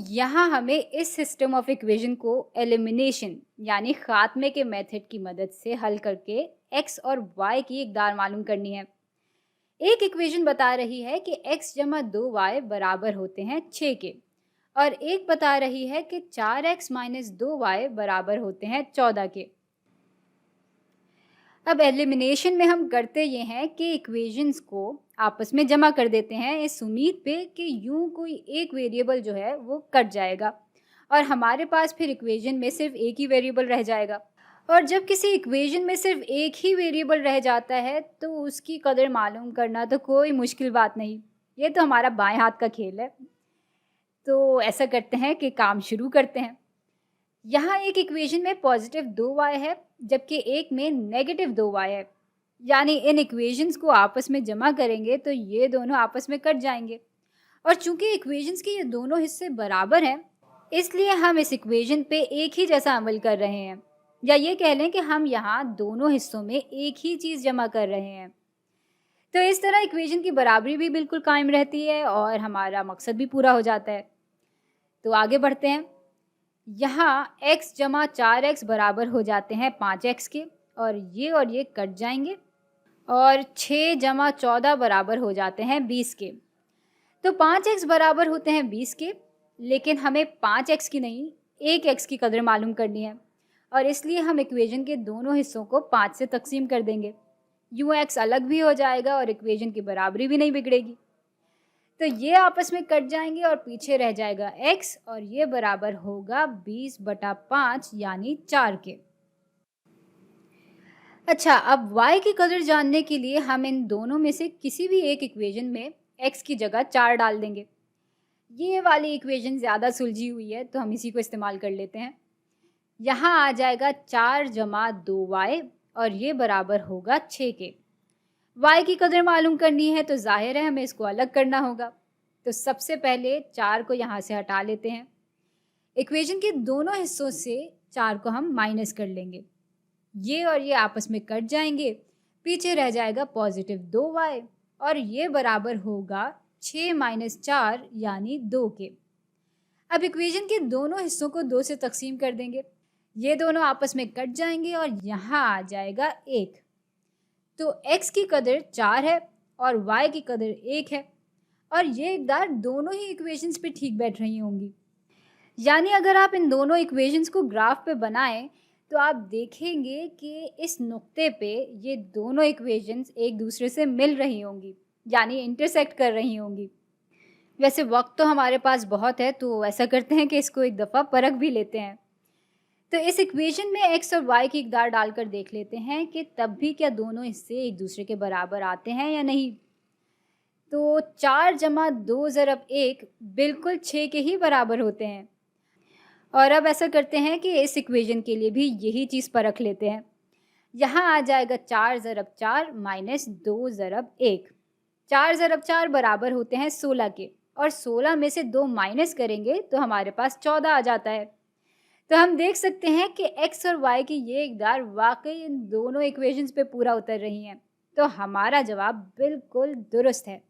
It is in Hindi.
यहाँ हमें इस सिस्टम ऑफ इक्वेशन को एलिमिनेशन यानी खात्मे के मेथड की मदद से हल करके एक्स और वाई की इकदार मालूम करनी है। एक इक्वेशन बता रही है कि x जमा 2y बराबर होते हैं 6 के, और एक बता रही है कि 4x माइनस 2y बराबर होते हैं 14 के। अब एलिमिनेशन में हम करते ये हैं कि इक्वेशंस को आपस में जमा कर देते हैं इस उम्मीद पे कि यूं कोई एक वेरिएबल जो है वो कट जाएगा और हमारे पास फिर इक्वेशन में सिर्फ एक ही वेरिएबल रह जाएगा। और जब किसी इक्वेशन में सिर्फ एक ही वेरिएबल रह जाता है तो उसकी कदर मालूम करना तो कोई मुश्किल बात नहीं, ये तो हमारा बाएं हाथ का खेल है। तो ऐसा करते हैं कि काम शुरू करते हैं। यहाँ एक इक्वेशन में पॉजिटिव 2y है जबकि एक में नेगेटिव 2y है, यानी इन इक्वेशंस को आपस में जमा करेंगे तो ये दोनों आपस में कट जाएंगे। और चूंकि इक्वेशंस के ये दोनों हिस्से बराबर हैं इसलिए हम इस इक्वेशन पे एक ही जैसा अमल कर रहे हैं, या ये कह लें कि हम यहाँ दोनों हिस्सों में एक ही चीज़ जमा कर रहे हैं। तो इस तरह इक्वेशन की बराबरी भी बिल्कुल कायम रहती है और हमारा मकसद भी पूरा हो जाता है। तो आगे बढ़ते हैं। यहाँ x जमा 4x बराबर हो जाते हैं 5x के, और ये कट जाएंगे और 6 जमा 14 बराबर हो जाते हैं 20 के। तो 5x बराबर होते हैं 20 के, लेकिन हमें 5x की नहीं 1x की कदर मालूम करनी है, और इसलिए हम इक्वेशन के दोनों हिस्सों को 5 से तकसीम कर देंगे। यूँ x अलग भी हो जाएगा और इक्वेशन की बराबरी भी नहीं बिगड़ेगी। तो ये आपस में कट जाएंगे और पीछे रह जाएगा x, और ये बराबर होगा 20/5 यानी 4 के। अच्छा, अब y की कदर जानने के लिए हम इन दोनों में से किसी भी एक इक्वेशन में x की जगह 4 डाल देंगे। ये वाली इक्वेशन ज़्यादा सुलझी हुई है तो हम इसी को इस्तेमाल कर लेते हैं। यहाँ आ जाएगा 4 जमा 2y और ये बराबर होगा 6 के। y की कदर मालूम करनी है तो जाहिर है हमें इसको अलग करना होगा। तो सबसे पहले 4 को यहाँ से हटा लेते हैं। इक्वेशन के दोनों हिस्सों से 4 को हम माइनस कर लेंगे। ये और ये आपस में कट जाएंगे, पीछे रह जाएगा पॉजिटिव 2y और ये बराबर होगा 6 माइनस 4 यानी 2 के। अब इक्वेशन के दोनों हिस्सों को 2 से तकसीम कर देंगे। ये दोनों आपस में कट जाएंगे और यहाँ आ जाएगा 1। तो x की कदर 4 है और y की कदर 1 है, और ये इकदार दोनों ही इक्वेशंस पे ठीक बैठ रही होंगी। यानी अगर आप इन दोनों इक्वेशंस को ग्राफ पे बनाएं तो आप देखेंगे कि इस नुक्ते पे ये दोनों इक्वेशंस एक दूसरे से मिल रही होंगी, यानी इंटरसेक्ट कर रही होंगी। वैसे वक्त तो हमारे पास बहुत है तो ऐसा करते हैं कि इसको एक दफ़ा परख भी लेते हैं। तो इस इक्वेशन में x और y की इकदार डालकर देख लेते हैं कि तब भी क्या दोनों हिस्से एक दूसरे के बराबर आते हैं या नहीं। तो 4 जमा 2 ज़रब 1 बिल्कुल 6 के ही बराबर होते हैं। और अब ऐसा करते हैं कि इस इक्वेशन के लिए भी यही चीज़ परख लेते हैं। यहाँ आ जाएगा 4 ज़रब 4 माइनस 2 ज़रब 1। 4 ज़रब 4 बराबर होते हैं 16 के, और 16 में से 2 माइनस करेंगे तो हमारे पास 14 आ जाता है। तो हम देख सकते हैं कि x और y की ये इकदार वाकई इन दोनों इक्वेशंस पे पूरा उतर रही हैं। तो हमारा जवाब बिल्कुल दुरुस्त है।